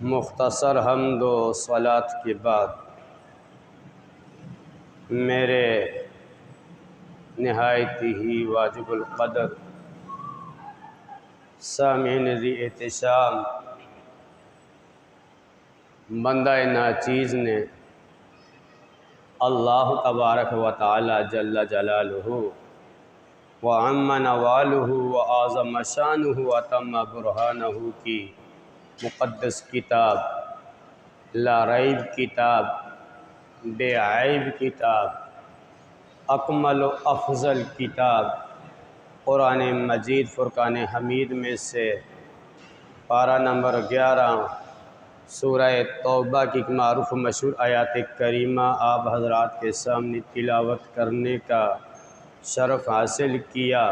मुख्तसर हम्द व सलात के बाद मेरे नहायत ही वाजिबुल क़दर सामीन ज़ी एहतिशाम बंदा नाचीज़ ने अल्लाह तबारक व तआला जल्ल जलालुहु व अम्मा नवालुहु व आज़म शानुहु व तम्मा बुरहानहु की मुक़द्दस किताब, ला रैब किताब, बेऐब किताब, अकमल व अफ़ज़ल किताब कुरान मजीद फ़ुरक़ान हमीद में से पारा नंबर 11 सूरह तौबा की मारूफ़ मशहूर आयात करीमा आप हज़रात के सामने तिलावत करने का शरफ़ हासिल किया।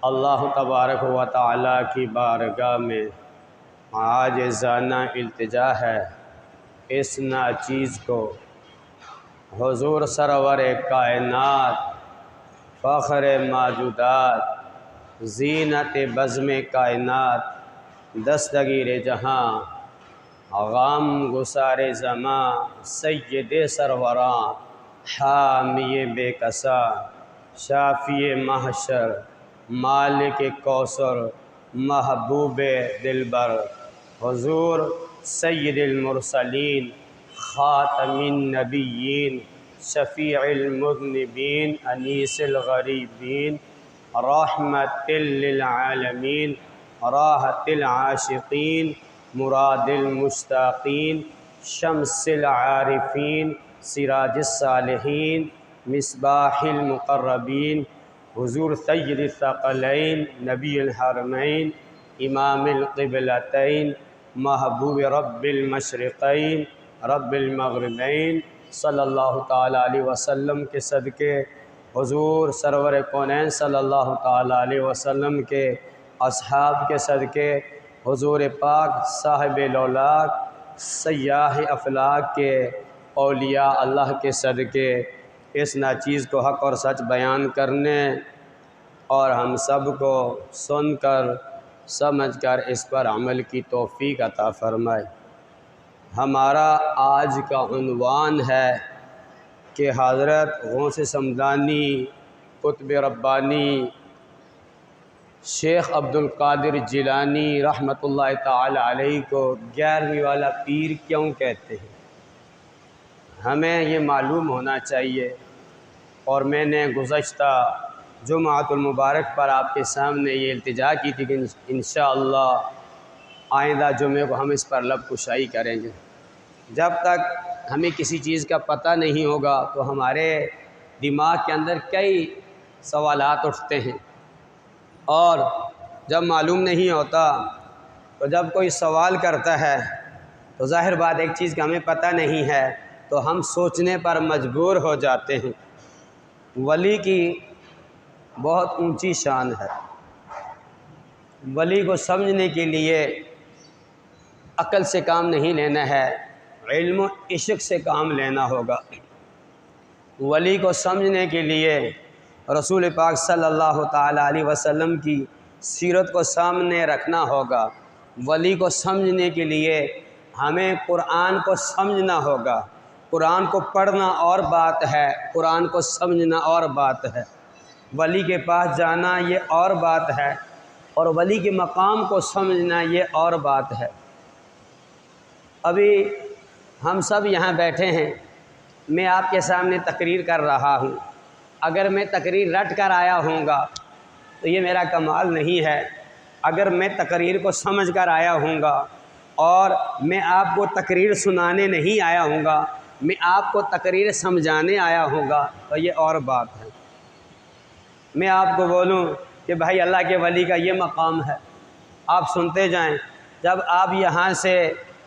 अल्लाह तबारक व तआला की बारगाह में आजिज़ाना इल्तिजा है, इस नाचीज़ को हुज़ूर सरवर कायनात, फ़ख्र मौजूदात, ज़ीनत बज़्म कायनात, दस्तगीर जहाँ, गम गुसार ज़मां, सय्यद सरवरां, हामी बेकसा, शाफ़ी महशर, मालिक कौसर, महबूब दिलबर, हुज़ूर सय्यदुल मुरसलीन, ख़ातमुन नबिय्यीन, शफ़ीउल मुज़निबीन, अनीसुल ग़रीबीन, रहमतुल लिल आलमीन, राहतुल आशिक़ीन, मुरादुल मुश्ताक़ीन, शम्सुल आरिफ़ीन, सिराजुस सालिहीन, मिस्बाहुल मुक़र्रबीन, हुज़ूर सय्यदुस सक़लैन, नबियुल हरमैन, इमामुल क़िबलतैन, महबूब रब्बिल मशरिक़ैन, रब्बिल मग़रिबैन सल्लल्लाहु तआला अलैहि वसल्लम के सदक़े, हुज़ूर सरवर कौनैन सल्लल्लाहु तआला अलैहि वसल्लम के अस्हाब के सदक़े, हुज़ूर पाक साहिब लौलाक सय्याह अफ़लाक के औलिया अल्लाह के सदक़े इस नाचीज़ को हक़ और सच बयान करने और हम सब को सुनकर समझकर इस पर अमल की तौफ़ीक़ अता फ़रमाए। हमारा आज का उन्वान है कि हज़रत गौसे समदानी कुतुब रब्बानी शेख अब्दुल क़ादिर जिलानी रहमतुल्लाह ताला अलैहि को 11वीं वाला पीर क्यों कहते हैं, हमें ये मालूम होना चाहिए। और मैंने गुज़श्ता जुमाअतुल मुबारक पर आपके सामने ये इल्तिजा की थी कि इंशाअल्लाह आइंदा जुमे को हम इस पर लब कुशाई करेंगे। जब तक हमें किसी चीज़ का पता नहीं होगा तो हमारे दिमाग के अंदर कई सवालात उठते हैं, और जब मालूम नहीं होता तो जब कोई सवाल करता है तो ज़ाहिर बात एक चीज़ का हमें पता नहीं है तो हम सोचने पर मजबूर हो जाते हैं। वली की बहुत ऊंची शान है। वली को समझने के लिए अक़ल से काम नहीं लेना है, इल्म इश्क़ से काम लेना होगा। वली को समझने के लिए रसूल पाक सल्लल्लाहु ताला अलैहि वसल्लम की सीरत को सामने रखना होगा। वली को समझने के लिए हमें कुरान को समझना होगा। कुरान को पढ़ना और बात है, कुरान को समझना और बात है। वली के पास जाना ये और बात है, और वली के मकाम को समझना ये और बात है। अभी हम सब यहाँ बैठे हैं, मैं आपके सामने तकरीर कर रहा हूँ। अगर मैं तकरीर रट कर आया हूँगा तो ये मेरा कमाल नहीं है। अगर मैं तकरीर को समझ कर आया हूँगा और मैं आपको तकरीर सुनाने नहीं आया हूँगा, मैं आपको तकरीर समझाने आया हूँगा, तो ये और बात है। मैं आपको बोलूँ कि भाई अल्लाह के वली का ये मकाम है, आप सुनते जाएं। जब आप यहाँ से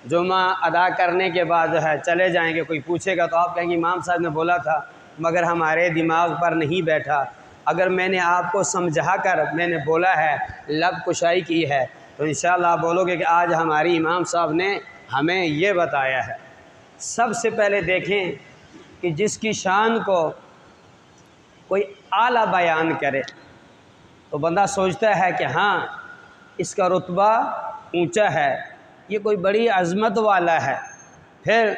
जुमा अदा करने के बाद जो है चले जाएंगे, कोई पूछेगा तो आप कहेंगे इमाम साहब ने बोला था मगर हमारे दिमाग पर नहीं बैठा। अगर मैंने आपको समझा कर मैंने बोला है, लब कुशाई की है, तो इंशाअल्लाह आप बोलोगे कि आज हमारी इमाम साहब ने हमें ये बताया है। सबसे पहले देखें कि जिसकी शान को कोई आला बयान करे तो बंदा सोचता है कि हाँ इसका रुतबा ऊंचा है, ये कोई बड़ी अज़मत वाला है। फिर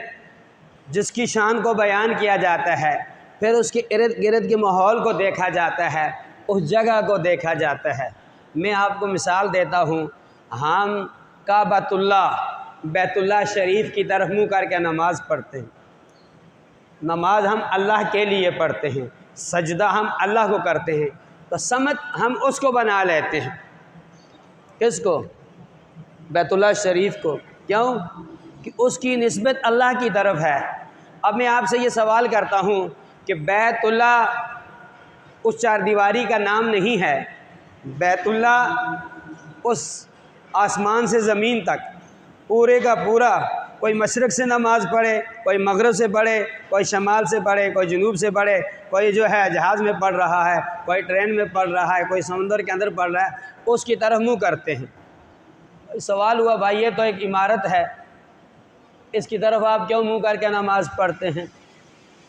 जिसकी शान को बयान किया जाता है, फिर उसके इर्द गिर्द के माहौल को देखा जाता है, उस जगह को देखा जाता है। मैं आपको मिसाल देता हूँ, हम बैतुल्लाह शरीफ की तरफ मुँह करके नमाज़ पढ़ते हैं। नमाज हम अल्लाह के लिए पढ़ते हैं, सजदा हम अल्लाह को करते हैं, तो समत हम उसको बना लेते हैं। किसको? बैतुल्लाह शरीफ को। क्यों? कि उसकी निस्बत अल्लाह की तरफ है। अब मैं आपसे ये सवाल करता हूँ कि बैतुल्लाह उस चारदीवारी का नाम नहीं है। बैतुल्लाह उस आसमान से ज़मीन तक पूरे का पूरा, कोई मशरक़ से नमाज़ पढ़े, कोई मगरब से पढ़े, कोई शमाल से पढ़े, कोई जनूब से पढ़े, कोई जो है जहाज़ में पढ़ रहा है, कोई ट्रेन में पढ़ रहा है, कोई समुंदर के अंदर पढ़ रहा है, उसकी तरफ मुँह करते हैं। सवाल हुआ, भाई ये तो एक इमारत है, इसकी तरफ आप क्यों मुँह करके नमाज़ पढ़ते हैं?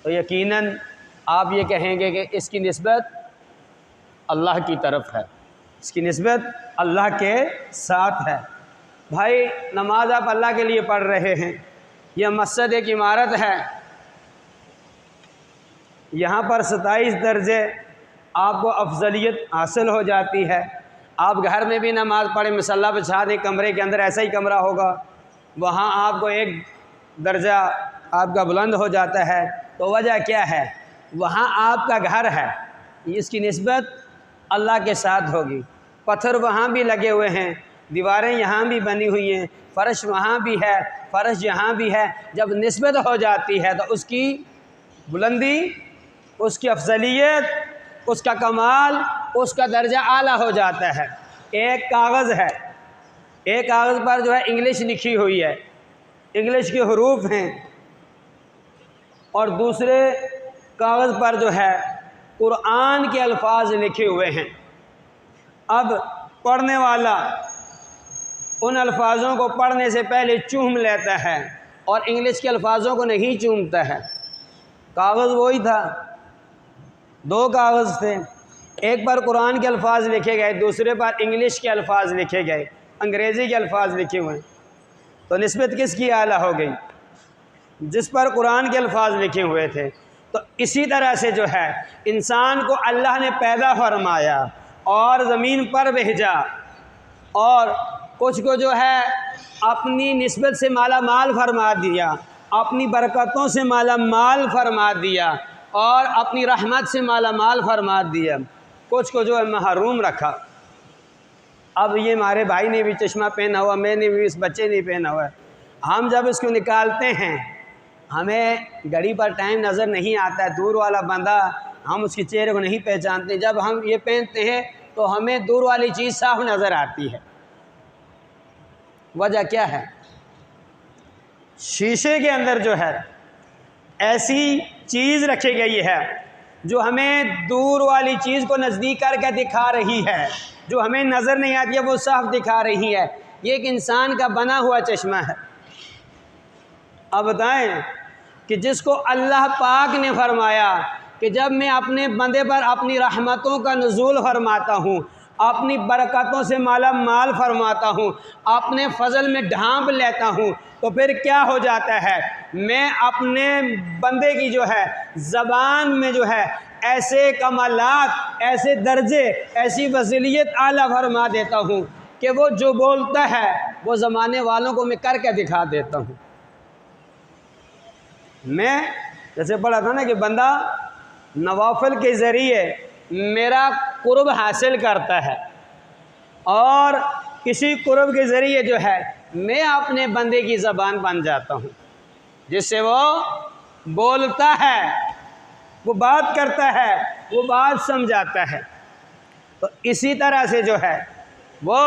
तो यकीनन आप ये कहेंगे कि इसकी निस्बत अल्लाह की तरफ है, इसकी निस्बत अल्लाह के साथ है। भाई नमाज आप अल्लाह के लिए पढ़ रहे हैं, यह मस्जिद एक इमारत है, यहाँ पर 27 दर्जे आपको अफजलियत हासिल हो जाती है। आप घर में भी नमाज़ पढ़ें, मसल्ला बिछा दें, कमरे के अंदर ऐसा ही कमरा होगा, वहाँ आपको एक दर्जा आपका बुलंद हो जाता है। तो वजह क्या है? वहाँ आपका घर है, इसकी निस्बत अल्लाह के साथ होगी। पत्थर वहाँ भी लगे हुए हैं, दीवारें यहाँ भी बनी हुई हैं, फ़र्श वहाँ भी है, फ़र्श यहाँ भी है। जब निस्बत हो जाती है तो उसकी बुलंदी, उसकी अफजलियत, उसका कमाल, उसका दर्जा आला हो जाता है। एक कागज़ है, एक कागज़ पर जो है इंग्लिश लिखी हुई है, इंग्लिश के हरूफ हैं, और दूसरे कागज़ पर जो है कुरान के अल्फाज लिखे हुए हैं। अब पढ़ने वाला उन अल्फाजों को पढ़ने से पहले चूम लेता है और इंग्लिश के अल्फाजों को नहीं चूमता है। कागज़ वही था, दो कागज़ थे, एक पर कुरान के अल्फाज लिखे गए, दूसरे पर इंग्लिश के अल्फाज लिखे गए, अंग्रेज़ी के अल्फाज लिखे हुए। तो निस्बत किसकी आला हो गई? जिस पर कुरान के अल्फाज लिखे हुए थे। तो इसी तरह से जो है इंसान को अल्लाह ने पैदा फरमाया और ज़मीन पर भेजा, और कुछ को जो है अपनी निस्बत से माला माल फरमा दिया, अपनी बरकतों से माला माल फरमा दिया, और अपनी रहमत से माला माल फरमा दिया। कुछ को जो है महरूम रखा। अब ये हमारे भाई ने भी चश्मा पहना हुआ, मैंने भी, इस बच्चे ने पहना हुआ है। हम जब इसको निकालते हैं, हमें घड़ी पर टाइम नज़र नहीं आता है, दूर वाला बंदा, हम उसके चेहरे को नहीं पहचानते। जब हम ये पहनते हैं तो हमें दूर वाली चीज़ साफ नज़र आती है। वजह क्या है? शीशे के अंदर जो है ऐसी चीज़ रखी गई है जो हमें दूर वाली चीज़ को नज़दीक करके दिखा रही है, जो हमें नज़र नहीं आती है वो साफ दिखा रही है। ये एक इंसान का बना हुआ चश्मा है। अब बताएं कि जिसको अल्लाह पाक ने फरमाया कि जब मैं अपने बंदे पर अपनी रहमतों का नुज़ूल फरमाता हूँ, अपनी बरकतों से माला माल फरमाता हूँ, अपने फजल में ढांप लेता हूँ, तो फिर क्या हो जाता है? मैं अपने बंदे की जो है ज़बान में जो है ऐसे कमालात, ऐसे दर्जे, ऐसी वज़ीलियत आला फरमा देता हूँ कि वो जो बोलता है वो ज़माने वालों को मैं करके दिखा देता हूँ। मैं जैसे पढ़ा था ना कि बंदा नवाफिल के ज़रिए मेरा कुर्ब हासिल करता है, और किसी कुर्ब के ज़रिए जो है मैं अपने बंदे की ज़बान बन जाता हूँ, जिससे वो बोलता है, वो बात करता है, वो बात समझाता है। तो इसी तरह से जो है वो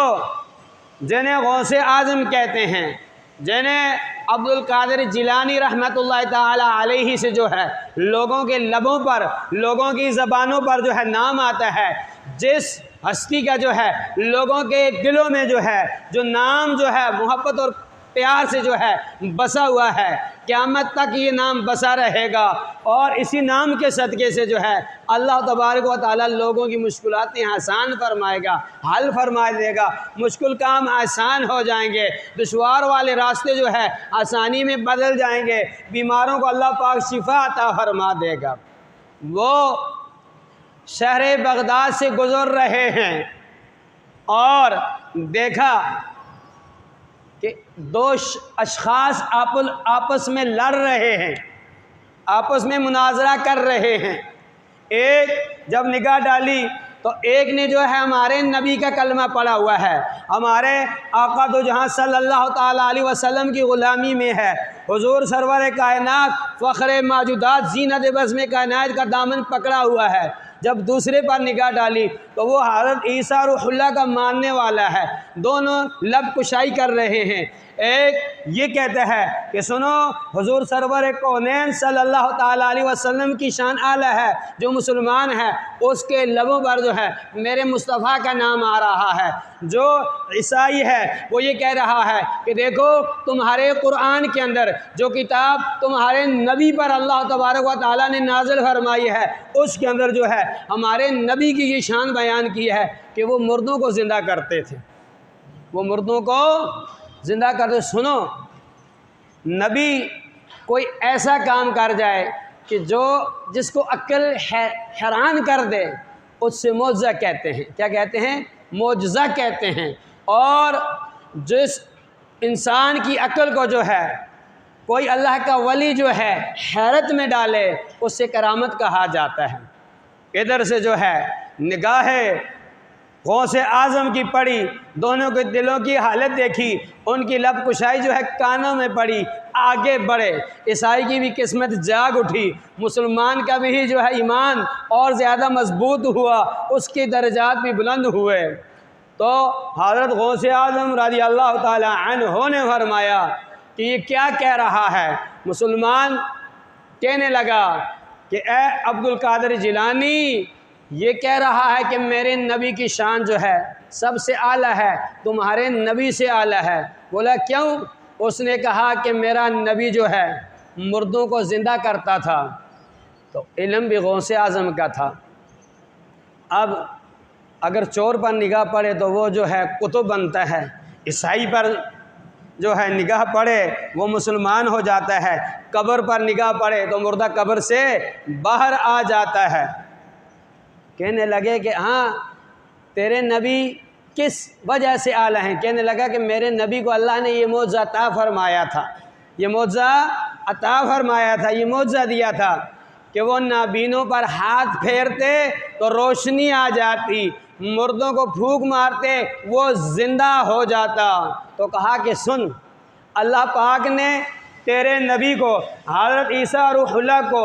जिन्हें गौसे आज़म कहते हैं, जिन्हें अब्दुल कादिर जिलानी रहमतुल्लाह ताला अलैहि से जो है लोगों के लबों पर, लोगों की ज़बानों पर जो है नाम आता है, जिस हस्ती का जो है लोगों के दिलों में जो है जो नाम जो है मोहब्बत और प्यार से जो है बसा हुआ है क़यामत तक ये नाम बसा रहेगा। और इसी नाम के सदक़े से जो है अल्लाह तबारक व तआला लोगों की मुश्किलातें आसान फरमाएगा, हल फरमा देगा, मुश्किल काम आसान हो जाएंगे, दुश्वार वाले रास्ते जो है आसानी में बदल जाएंगे, बीमारों को अल्लाह पाक शिफा अता फरमा देगा। वो शहर बगदाद से गुज़र रहे हैं और देखा कि दो अशख़ास आपस में लड़ रहे हैं, आपस में मुनाजरा कर रहे हैं। एक जब निगाह डाली तो एक ने जो है हमारे नबी का कलमा पढ़ा हुआ है, हमारे आका दो जहाँ सल्लल्लाहु ताला अलैहि वसल्लम की ग़ुलामी में है, हुज़ूर सरवर कायनात फ़ख्र मौजूदात ज़ीनत बज़्म कायनात का दामन पकड़ा हुआ है। जब दूसरे पर निगाह डाली तो वो हज़रत ईसा रूहुल्लाह का मानने वाला है। दोनों लब कुशाई कर रहे हैं। एक ये कहता है कि सुनो, हुज़ूर सरवर कौनैन सल्लल्लाहु ताला अलैहि वसल्लम की शान आला है, जो मुसलमान है उसके लबों पर जो है मेरे मुस्तफ़ा का नाम आ रहा है। जो ईसाई है वो ये कह रहा है कि देखो तुम्हारे कुरान के अंदर जो किताब तुम्हारे नबी पर अल्लाह तबारक व तआला ने नाज़िल फरमाई है उसके अंदर जो है हमारे नबी की ये शान बयान की है कि वो मुर्दों को ज़िंदा करते थे, वो मुर्दों को ज़िंदा करते। सुनो, नबी कोई ऐसा काम कर जाए कि जो जिसको अक्ल हैरान कर दे उससे मौजज़ा कहते हैं। क्या कहते हैं? मौजज़ा कहते हैं। और जिस इंसान की अक्ल को जो है कोई अल्लाह का वली जो है हैरत में डाले उससे करामत कहा जाता है। इधर से जो है निगाह गौसे आज़म की पड़ी, दोनों के दिलों की हालत देखी, उनकी लब कुशाई जो है कानों में पड़ी, आगे बढ़े। ईसाई की भी किस्मत जाग उठी, मुसलमान का भी जो है ईमान और ज़्यादा मजबूत हुआ, उसके दर्जात भी बुलंद हुए। तो हज़रत गौसे आज़म रज़ी अल्लाह ताला अन्हु ने फरमाया कि ये क्या कह रहा है। मुसलमान कहने लगा कि ए अब्दुल कादिर जिलानी, ये कह रहा है कि मेरे नबी की शान जो है सबसे आला है, तुम्हारे नबी से आला है। बोला क्यों? उसने कहा कि मेरा नबी जो है मुर्दों को ज़िंदा करता था। तो इल्म भी गौसे आज़म का था। अब अगर चोर पर निगाह पड़े तो वो जो है कुतुब बनता है, ईसाई पर जो है निगाह पड़े वो मुसलमान हो जाता है, कब्र पर निगाह पड़े तो मुर्दा कब्र से बाहर आ जाता है। कहने लगे कि हाँ, तेरे नबी किस वजह से आला हैं? कहने लगा कि मेरे नबी को अल्लाह ने ये मौजज़ा अता फरमाया था, ये मौजज़ा अता फरमाया था, ये मौजज़ा दिया था कि वो नाबीनों पर हाथ फेरते तो रोशनी आ जाती, मुर्दों को फूंक मारते वो ज़िंदा हो जाता। तो कहा कि सुन, अल्लाह पाक ने तेरे नबी को हज़रत ईसा रूहुल्लाह को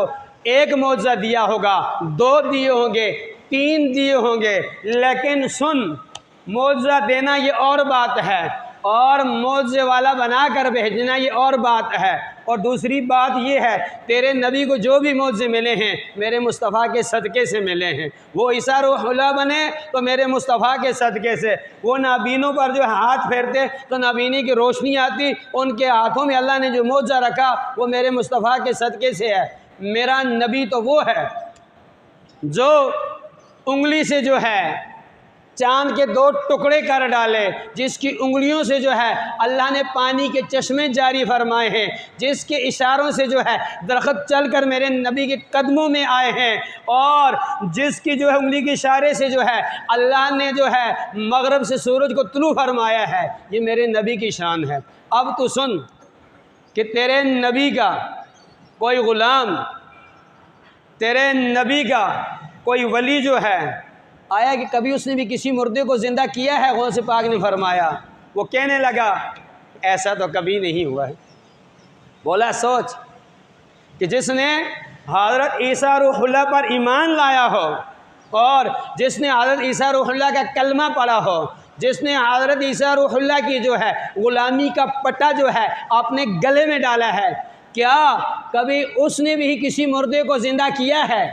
एक मौजज़ा दिया होगा, दो दिए होंगे, तीन दिए होंगे, लेकिन सुन, मौजज़ा देना ये और बात है और मौजज़े वाला बना कर भेजना ये और बात है। और दूसरी बात ये है, तेरे नबी को जो भी मौजज़े मिले हैं मेरे मुस्तफ़ा के सदक़े से मिले हैं। वो ईसा रूहुल्लाह बने तो मेरे मुस्तफ़ा के सदक़े से। वो नाबीनों पर जो हाथ फेरते तो नाबीनी की रोशनी आती, उनके हाथों में अल्लाह ने जो मौजज़ा रखा वो मेरे मुस्तफ़ा के सदक़े से है। मेरा नबी तो वो है जो उंगली से जो है चांद के दो टुकड़े कर डाले, जिसकी उंगलियों से जो है अल्लाह ने पानी के चश्मे जारी फरमाए हैं, जिसके इशारों से जो है दरख्त चलकर मेरे नबी के कदमों में आए हैं, और जिसकी जो है उंगली के इशारे से जो है अल्लाह ने जो है मगरब से सूरज को तुलू फरमाया है। ये मेरे नबी की शान है। अब तो सुन कि तेरे नबी का कोई ग़ुलाम, तेरे नबी का कोई वली जो है आया कि कभी उसने भी किसी मुर्दे को ज़िंदा किया है? गौसे पाक ने फरमाया। वो कहने लगा ऐसा तो कभी नहीं हुआ है। बोला सोच कि जिसने हज़रत ईसा रूहुल्लाह पर ईमान लाया हो और जिसने हज़रत ईसा रूहुल्लाह का कलमा पढ़ा हो, जिसने हज़रत ईसा रूहुल्लाह की जो है ग़ुलामी का पट्टा जो है अपने गले में डाला है, क्या कभी उसने भी किसी मुर्दे को ज़िंदा किया है?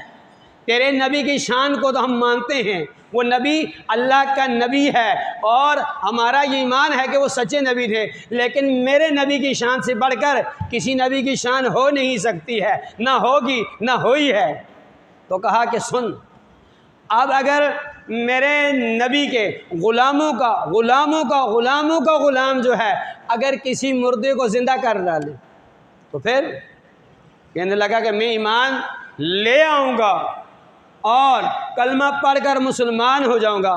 तेरे नबी की शान को तो हम मानते हैं, वो नबी अल्लाह का नबी है और हमारा ये ईमान है कि वो सच्चे नबी थे, लेकिन मेरे नबी की शान से बढ़कर किसी नबी की शान हो नहीं सकती है, ना होगी ना हुई है। तो कहा कि सुन, अब अगर मेरे नबी के ग़ुलामों का ग़ुलाम जो है अगर किसी मुर्दे को ज़िंदा कर डाले तो फिर कहने लगा कि मैं ईमान ले आऊँगा और कलमा पढ़कर मुसलमान हो जाऊँगा।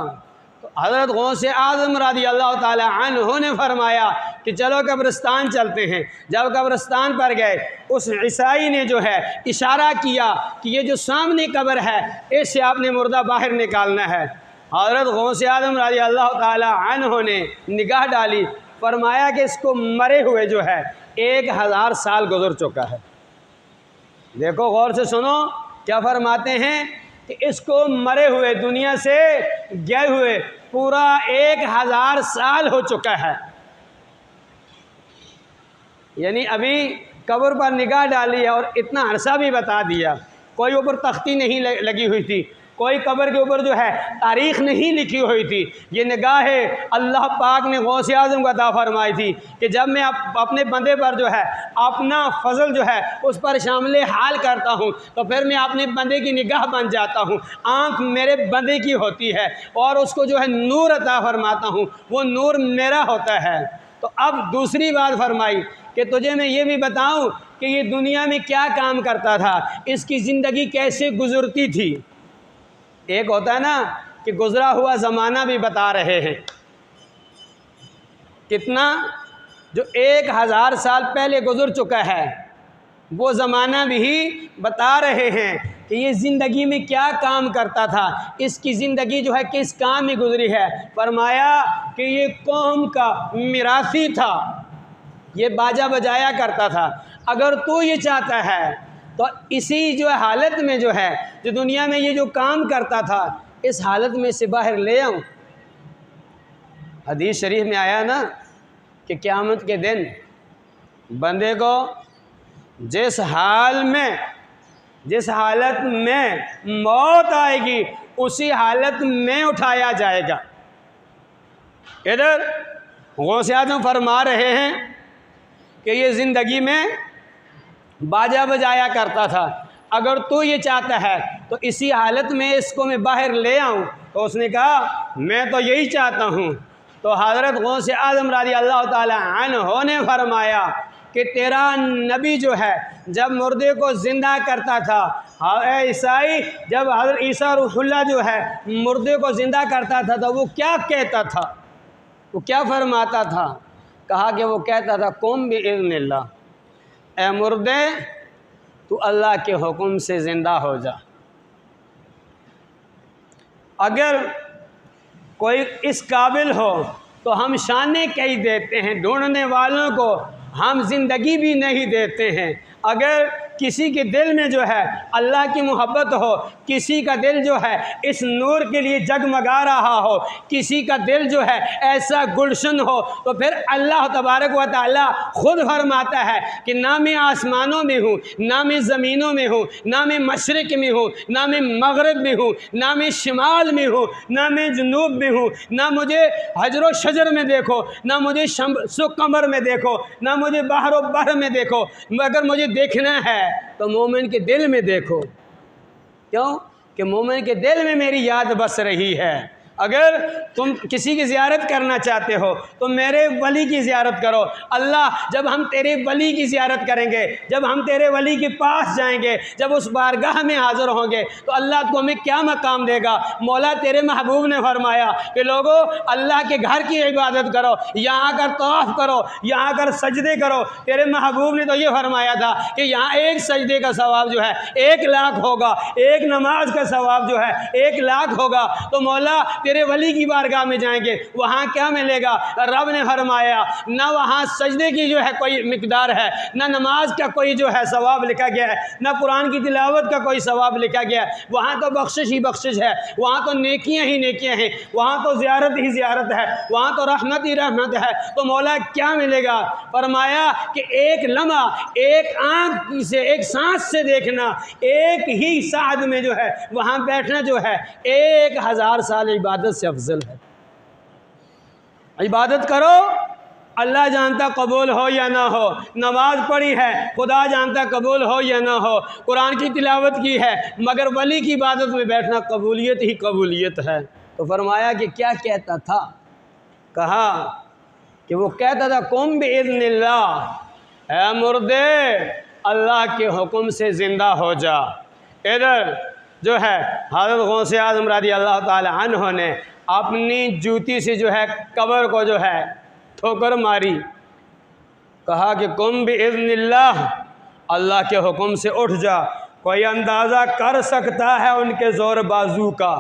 तो हज़रत गौसे आज़म रज़ियल्लाहु ताला अन्हु ने फरमाया कि चलो कब्रिस्तान चलते हैं। जब कब्रिस्तान पर गए, उस ईसाई ने जो है इशारा किया कि ये जो सामने कब्र है इससे आपने मुर्दा बाहर निकालना है। हज़रत गौसे आज़म रज़ियल्लाहु ताला अन्हु ने निगाह डाली, फरमाया कि इसको मरे हुए जो है 1000 साल गुजर चुका है। देखो गौर से सुनो, क्या फरमाते हैं कि इसको मरे हुए, दुनिया से गए हुए पूरा 1000 साल हो चुका है। यानी अभी कब्र पर निगाह डाली है और इतना अरसा भी बता दिया। कोई ऊपर तख्ती नहीं लगी हुई थी, कोई कब्र के ऊपर जो है तारीख़ नहीं लिखी हुई थी। ये निगाह अल्लाह पाक ने गौसे आज़म को अता फरमाई थी कि जब मैं अपने बंदे पर जो है अपना फजल जो है उस पर शामिल हाल करता हूँ तो फिर मैं अपने बंदे की निगाह बन जाता हूँ। आँख मेरे बंदे की होती है और उसको जो है नूर अता फरमाता हूँ, वो नूर मेरा होता है। तो अब दूसरी बात फरमाई कि तुझे मैं ये भी बताऊँ कि ये दुनिया में क्या काम करता था, इसकी ज़िंदगी कैसे गुजरती थी। एक होता है ना कि गुज़रा हुआ ज़माना भी बता रहे हैं, कितना जो 1000 साल पहले गुज़र चुका है वो ज़माना भी बता रहे हैं कि ये ज़िंदगी में क्या काम करता था, इसकी ज़िंदगी जो है किस काम में गुज़री है। फरमाया कि ये कौम का मिरासी था, ये बाजा बजाया करता था। अगर तू ये चाहता है तो इसी जो हालत में जो है, जो दुनिया में ये जो काम करता था, इस हालत में से बाहर ले आऊँ। हदीस शरीफ में आया ना कि क़यामत के दिन बंदे को जिस हालत में मौत आएगी उसी हालत में उठाया जाएगा। इधर गौसे आज़म फरमा रहे हैं कि ये ज़िंदगी में बाजा बजाया करता था, अगर तू ये चाहता है तो इसी हालत में इसको मैं बाहर ले आऊँ। तो उसने कहा मैं तो यही चाहता हूँ। तो हज़रत गौसे आज़म रज़ियल्लाहु ताला अन्हु ने फरमाया कि तेरा नबी जो है जब मुर्दे को ज़िंदा करता था, ईसाई जब हज़रत ईसा रूहुल्लाह जो है मुर्दे को ज़िंदा करता था तो वो क्या कहता था, वो क्या फरमाता था? कहा कि वो कहता था कुम बिइज़्निल्लाह, ए मुर्दे तू अल्लाह के हुक्म से ज़िंदा हो जा। अगर कोई इस काबिल हो तो हम शाने कही देते हैं, ढूंढने वालों को हम ज़िंदगी भी नहीं देते हैं। अगर किसी के दिल में जो है अल्लाह की मोहब्बत हो, किसी का दिल जो है इस नूर के लिए जगमगा रहा हो, किसी का दिल जो है ऐसा गुलशन हो, तो फिर अल्लाह तबारक व तआला खुद फरमाता है कि ना मैं आसमानों में हूँ, ना मैं ज़मीनों में हूँ, ना मैं मशरिक़ में हूँ, ना मैं मगरिब में हूँ, ना मैं शिमाल में हूँ, ना मैं जुनूब में हूँ, ना मुझे हजर शजर में देखो, ना मुझे सुख कमर में देखो, ना मुझे बहर बहर में देखो, अगर मुझे देखना है तो मोमिन के दिल में देखो। क्यों? कि मोमिन के दिल में मेरी याद बस रही है। अगर तुम किसी की ज़ियारत करना चाहते हो तो मेरे वली की ज़ियारत करो। अल्लाह जब हम तेरे वली की ज़ियारत करेंगे, जब हम तेरे वली के पास जाएंगे, जब उस बारगाह में हाज़िर होंगे तो अल्लाह को हमें क्या मकाम देगा। मौला तेरे महबूब ने फरमाया कि लोगों अल्लाह के घर की इबादत करो, यहाँ आकर तवाफ़ करो, यहाँ आकर सजदे करो। तेरे महबूब ने तो ये फरमाया था कि यहाँ एक सजदे का सवाब जो है 1 लाख होगा, एक नमाज का सवाब जो है 1 लाख होगा। तो मौला तेरे वली की बारगाह में जाएंगे, वहाँ क्या मिलेगा? रब ने फरमाया ना वहाँ सजदे की जो है कोई मिकदार है, ना नमाज का कोई जो है सवाब लिखा गया है, ना कुरान की तिलावत का कोई सवाब लिखा गया है। वहाँ तो बख्शिश ही बख्शिश है, वहाँ तो नेकियां ही नेकियां हैं, वहाँ तो ज़ियारत ही ज़ियारत है, वहाँ तो रहमत ही रहमत है। तो मौला क्या मिलेगा? फरमाया कि एक लम्हा, एक आँख से, एक सांस से देखना, एक ही साद में जो है वहाँ बैठना जो है 1000 साल इबादत से अफजल है। इबादत करो, अल्लाह जानता कबूल हो या ना हो। नमाज पढ़ी है, खुदा जानता कबूल हो या ना हो। कुरान की तिलावत की है, मगर वली की इबादत में बैठना कबूलियत ही कबूलियत है। तो फरमाया कि क्या कहता था? कहा कि वो कहता था कुम बिइज़्निल्लाह, ऐ मुर्दे अल्लाह के हुक्म से ज़िंदा हो जा। इधर जो है हज़रत गौसे आज़म रज़ी अल्लाह ताला अन्हु ने अपनी जूती से जो है कब्र को जो है ठोकर मारी। कहा कि कुम बिइज़्निल्लाह, अल्लाह के हुक्म से उठ जा। कोई अंदाज़ा कर सकता है उनके ज़ोर बाजू का,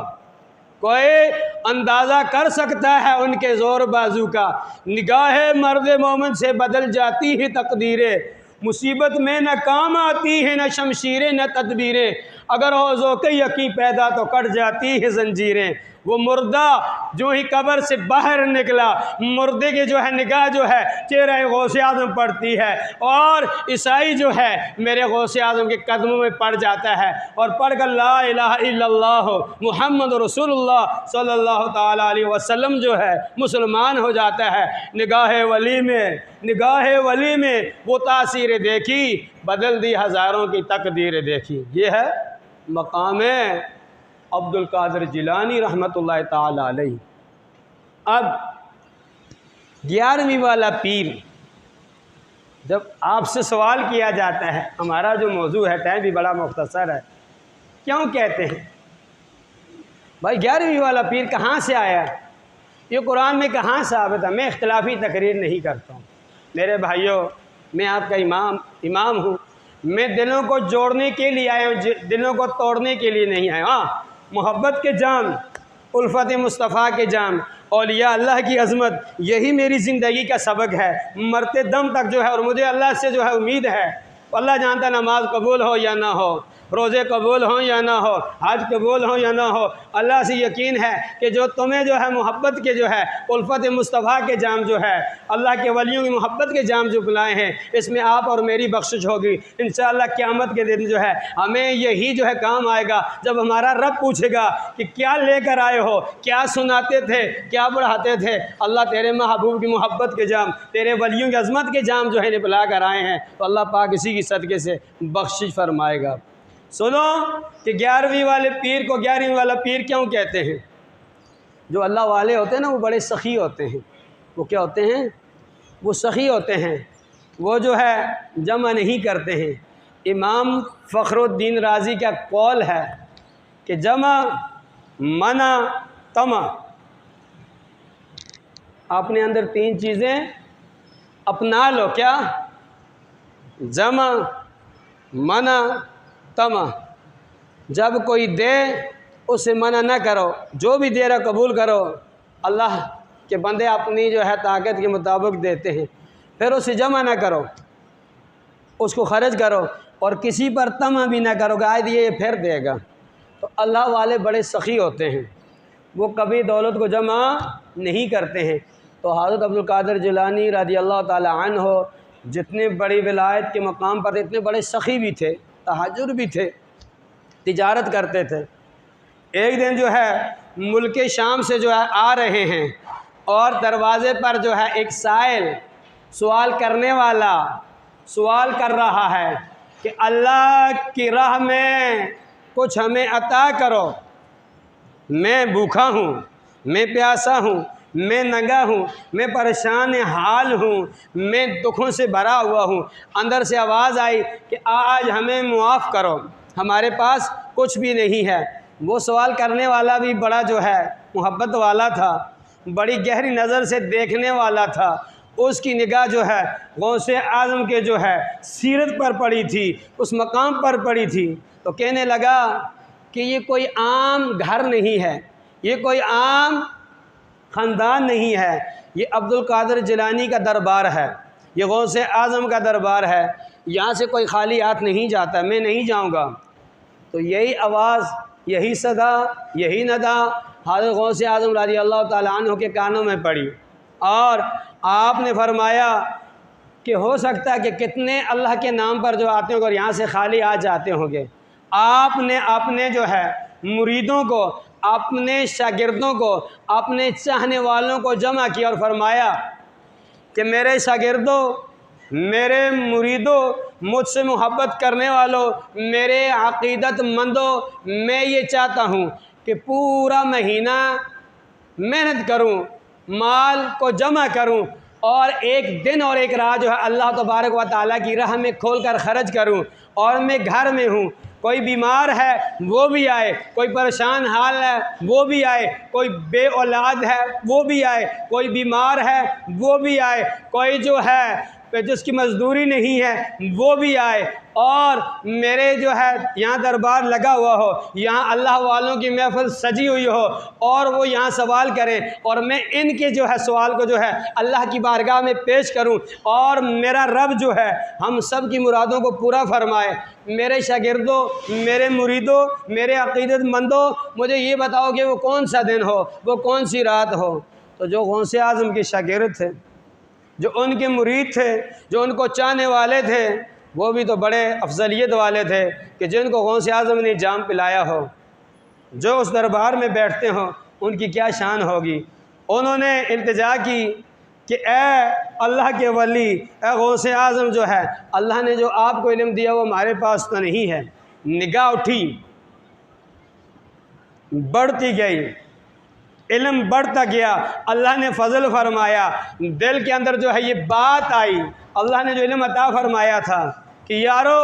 कोई अंदाज़ा कर सकता है उनके ज़ोर बाजू का। निगाहे मर्द मोमिन से बदल जाती है तकदीरें, मुसीबत में न काम आती है न शमशीरें न तदबीरें, अगर हो ज़ौक़े यकीन पैदा तो कट जाती है जंजीरें। वो मुर्दा जो ही कब्र से बाहर निकला, मुर्दे के जो है निगाह जो है चेहरे गौसे आज़म पड़ती है, और ईसाई जो है मेरे गौसे आज़म के कदमों में पड़ जाता है और पढ़कर ला इलाहा इल्लल्लाह मुहम्मद रसूलुल्लाह सल्लल्लाहु ताला अलैहि वसल्लम जो है मुसलमान हो जाता है। निगाह वली में, निगाह वली में वो तासीर देखी, बदल दी हज़ारों की तकदीर देखी। ये है मकाम अब्दुल कादिर जिलानी रहमतुल्लाह ताला अलैहि। अब 11वीं वाला पीर, जब आपसे सवाल किया जाता है, हमारा जो मौजू है टाइम भी बड़ा मुख्तसर है, क्यों कहते हैं भाई 11वीं वाला पीर कहाँ से आया? ये कुरान में कहाँ साबित है? मैं इख्तिलाफी तकरीर नहीं करता हूँ मेरे भाइयों, मैं आपका इमाम हूँ। मैं दिलों को जोड़ने के लिए आया हूँ, दिलों को तोड़ने के लिए नहीं आया। हाँ, मोहब्बत के जाम, उल्फत मुस्तफ़ा के जाम, औलिया अल्लाह की अज़मत, यही मेरी ज़िंदगी का सबक है मरते दम तक जो है। और मुझे अल्लाह से जो है उम्मीद है, अल्लाह जानता नमाज कबूल हो या ना हो, रोज़े कबूल हों या ना हो, हज कबूल हों या ना हो, अल्लाह से यकीन है कि जो तुम्हें जो है मोहब्बत के जो है उल्फत मुस्तफ़ा के जाम जो है, अल्लाह के वलियों की मोहब्बत के जाम जो बुलाए हैं, इसमें आप और मेरी बख्शिश होगी इंशाअल्लाह। क़यामत के दिन जो है हमें यही जो है काम आएगा, जब हमारा रब पूछेगा कि क्या लेकर आए हो, क्या सुनाते थे, क्या पढ़ाते थे। अल्लाह तेरे महबूब की मोहब्बत के जाम, तेरे वलियों की अज़मत के जाम जो है बुला कर आए हैं, तो अल्लाह पाक इसी की सदक़े से बख्शिश फरमाएगा। सुनो कि 11वीं वाले पीर को 11वीं वाला पीर क्यों कहते हैं? जो अल्लाह वाले होते हैं ना, वो बड़े सखी होते हैं। वो क्या होते हैं? वो सखी होते हैं, वो जो है जमा नहीं करते हैं। इमाम फ़खरुद्दीन राज़ी का कौल है कि जमा मना तमा, अपने अंदर 3 चीज़ें अपना लो। क्या? जमा मना तमा। जब कोई दे उसे मना न करो, जो भी दे रहा कबूल करो। अल्लाह के बंदे अपनी जो है ताकत के मुताबिक देते हैं, फिर उसे जमा ना करो, उसको खर्च करो, और किसी पर तमा भी ना करो कि आज ये फिर देगा। तो अल्लाह वाले बड़े सखी होते हैं, वो कभी दौलत को जमा नहीं करते हैं। तो हज़रत अब्दुल कादिर जिलानी रज़ी अल्लाह ताला अन्हु जितने बड़ी विलायत के मकाम पर इतने बड़े सखी भी थे, तहज्जुद भी थे, तिजारत करते थे। एक दिन जो है मुल्क शाम से जो है आ रहे हैं, और दरवाज़े पर जो है एक साइल सवाल करने वाला सवाल कर रहा है कि अल्लाह की राह में कुछ हमें अता करो। मैं भूखा हूँ, मैं प्यासा हूँ, मैं नंगा हूँ, मैं परेशान हाल हूँ, मैं दुखों से भरा हुआ हूँ। अंदर से आवाज़ आई कि आज हमें मुआफ़ करो, हमारे पास कुछ भी नहीं है। वो सवाल करने वाला भी बड़ा जो है मोहब्बत वाला था, बड़ी गहरी नज़र से देखने वाला था। उसकी निगाह जो है गौसे आज़म के जो है सीरत पर पड़ी थी, उस मकाम पर पड़ी थी। तो कहने लगा कि ये कोई आम घर नहीं है, ये कोई आम ख़ानदान नहीं है, ये अब्दुल कादिर जिलानी का दरबार है, ये गौसे आज़म का दरबार है। यहाँ से कोई खाली हाथ नहीं जाता, मैं नहीं जाऊँगा। तो यही आवाज़, यही सदा, यही नदा हज़रत गौसे आज़म रज़ी अल्लाह ताला अन्हु के कानों में पड़ी और आपने फरमाया कि हो सकता है कि कितने अल्लाह के नाम पर जो आते होंगे और यहाँ से खाली हाथ जाते होंगे। आपने अपने जो है मुरीदों को, अपने शागिर्दों को, अपने चाहने वालों को जमा किया और फरमाया कि मेरे शागिर्दों, मेरे मुरीदों, मुझसे मोहब्बत करने वालों, मेरे अक़ीदतमंदों, मैं ये चाहता हूँ कि पूरा महीना मेहनत करूँ, माल को जमा करूँ और एक दिन और एक रात जो है अल्लाह तबारक व तआला की राह में खोल कर ख़र्च करूँ। और मैं घर में हूँ, कोई बीमार है वो भी आए, कोई परेशान हाल है वो भी आए, कोई बे औलाद है वो भी आए, कोई बीमार है वो भी आए, कोई जो है जिसकी मजदूरी नहीं है वो भी आए, और मेरे जो है यहाँ दरबार लगा हुआ हो, यहाँ अल्लाह वालों की महफिल सजी हुई हो और वो यहाँ सवाल करें और मैं इनके जो है सवाल को जो है अल्लाह की बारगाह में पेश करूँ और मेरा रब जो है हम सब की मुरादों को पूरा फरमाए। मेरे शागिर्दों, मेरे मुरीदों, मेरे अक़ीदतमंदों, मुझे ये बताओ कि वो कौन सा दिन हो, वो कौन सी रात हो। तो जो गौसे आज़म के शागिर्द थे, जो उनके मुरीद थे, जो उनको चाहने वाले थे, वो भी तो बड़े अफजलियत वाले थे कि जिनको गौसे आज़म ने जाम पिलाया हो, जो उस दरबार में बैठते हों, उनकी क्या शान होगी। उन्होंने इल्तिजा की कि ए अल्लाह के वली, ए गौसे आज़म जो है, अल्लाह ने जो आपको इल्म दिया वो हमारे पास तो नहीं है। निगाह उठी, बढ़ती गई, इल्म बढ़ता गया, अल्लाह ने फजल फरमाया, दिल के अंदर जो है ये बात आई, अल्लाह ने जो इल्म अता फरमाया था कि यारो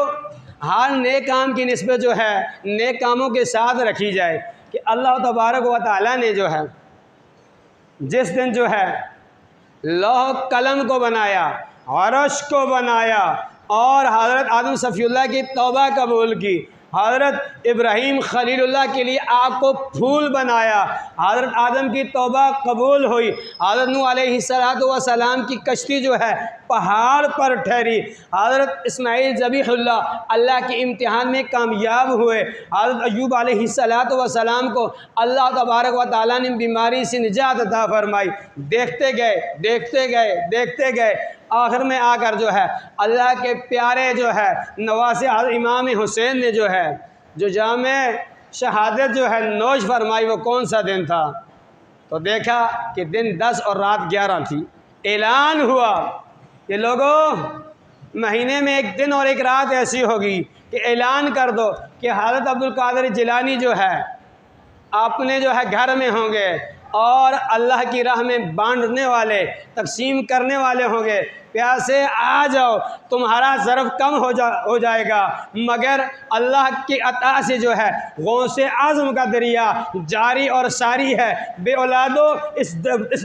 हर नेक काम की निस्बत जो है नेक कामों के साथ रखी जाए। कि अल्लाह तबारक व तआला ने जो है जिस दिन जो है लौह कलम को बनाया, अर्श को बनाया और हज़रत आदम सफ़ीउल्लाह की तौबा कबूल की, हज़रत इब्राहीम खलीलुल्लाह के लिए आग को फूल बनाया, हज़रत आदम की तौबा कबूल हुई, हज़रत नूह अलैहिस्सलातु वस्सलाम की कश्ती जो है पहाड़ पर ठहरी, हज़रत इस्माईल ज़बीहुल्लाह अल्लाह के इम्तिहान में कामयाब हुए, हज़रत अय्यूब अलैहिस्सलातु वस्सलाम को अल्लाह तबारक व तआला ने बीमारी से निजात अता फरमाई। देखते गए, देखते गए, देखते गए, आखिर में आकर जो है अल्लाह के प्यारे जो है नवासे इमाम हुसैन ने जो है जो जामे शहादत जो है नोश फरमाई। वो कौन सा दिन था? तो देखा कि दिन 10 और रात 11 थी। ऐलान हुआ कि लोगों, महीने में एक दिन और एक रात ऐसी होगी कि ऐलान कर दो कि हज़रत अब्दुल कादिर जिलानी जो है अपने जो है घर में होंगे और अल्लाह की राह में बांटने वाले, तकसीम करने वाले होंगे। प्यासे आ जाओ, तुम्हारा ज़र्फ़ कम हो जाएगा, मगर अल्लाह की अता से जो है गौसे आज़म का दरिया जारी और सारी है। बे औलादो इस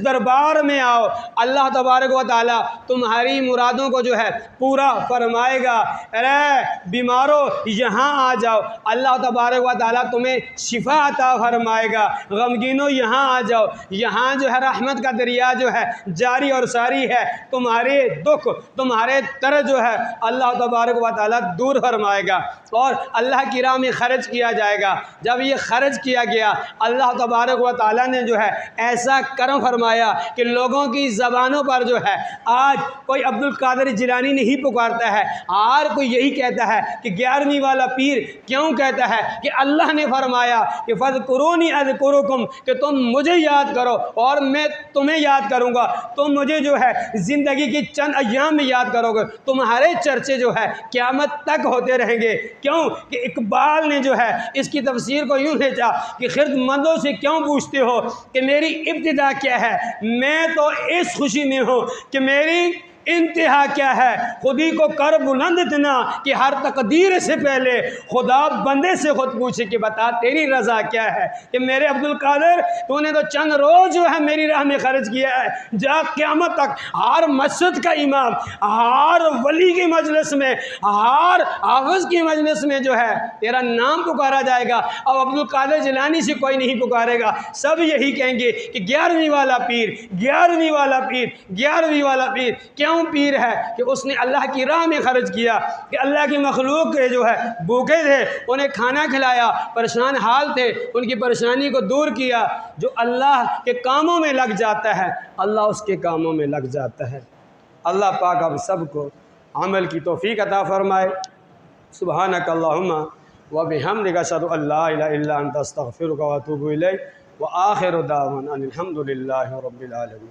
दरबार में आओ, अल्लाह तबारक व तआला तुम्हारी मुरादों को जो है पूरा फरमाएगा। अरे बीमारों यहाँ आ जाओ, अल्लाह तबारक व तआला तुम्हें शिफा अता फरमाएगा। गमगीनों यहाँ आ जाओ, यहाँ जो है रहमत का दरिया जो है जारी और सारी है। तुम्हारे दुख, तुम्हारे तरह जो है अल्लाह तबारक व तआला दूर फरमाएगा और अल्लाह की राह में ख़र्च किया जाएगा। जब ये ख़र्च किया गया, अल्लाह तबारक व तआला ने जो है ऐसा करम फरमाया कि लोगों की ज़बानों पर जो है आज कोई अब्दुल कादिर जिलानी नहीं पुकारता है, हर कोई यही कहता है कि 11वीं वाला पीर क्यों कहता है कि अल्लाह ने फरमाया कि फ़ज़कुरूनी अज़कुरुकुम, कि तुम मुझे याद करो और मैं तुम्हें याद करूँगा। तुम मुझे जो है ज़िंदगी की चंद अय्याम में याद करोगे, तुम्हारे चर्चे जो है क़यामत तक होते रहेंगे। क्यों कि इकबाल ने जो है इसकी तफसीर को यूँ भेजा कि खिदमतों से क्यों पूछते हो कि मेरी इब्तिदा क्या है। मैं तो इस खुशी में हूँ कि मेरी इंतहा क्या है, खुदी को कर बुलंद इतना कि हर तकदीर से पहले खुदा बंदे से खुद पूछे कि बता तेरी रज़ा क्या है, कि मेरे अब्दुल कादिर तूने तो चंद रोज़ जो है मेरी राह में खर्च किया है, जा क़यामत तक हर मस्जिद का इमाम, हर वली की मजलिस में, हर हाफ़िज़ की मजलिस में जो है तेरा नाम पुकारा जाएगा। अब अब्दुल कादिर जिलानी से कोई नहीं पुकारेगा, सब यही कहेंगे कि 11वीं वाला पीर, 11वीं वाला पीर, 11वीं वाला पीर। क्यों पीर है? कि उसने अल्लाह की राह में खर्च किया, कि अल्लाह की मखलूक के जो है भूखे थे उन्हें खाना खिलाया, परेशान हाल थे उनकी परेशानी को दूर किया। जो अल्लाह के कामों में लग जाता है अल्लाह उसके कामों में लग जाता है। अल्लाह पाक अब सबको अमल की तौफीक अता फरमाए। सुब्हानक अल्लाहुम्मा व बिहम्दिका अशहदु अल्ला इलाहा इल्ला अंता अस्तगफिरुका व अतूबु इलैक व आखिरु दावाना अनिल हम्दुलिल्लाहि रब्बिल आलमीन।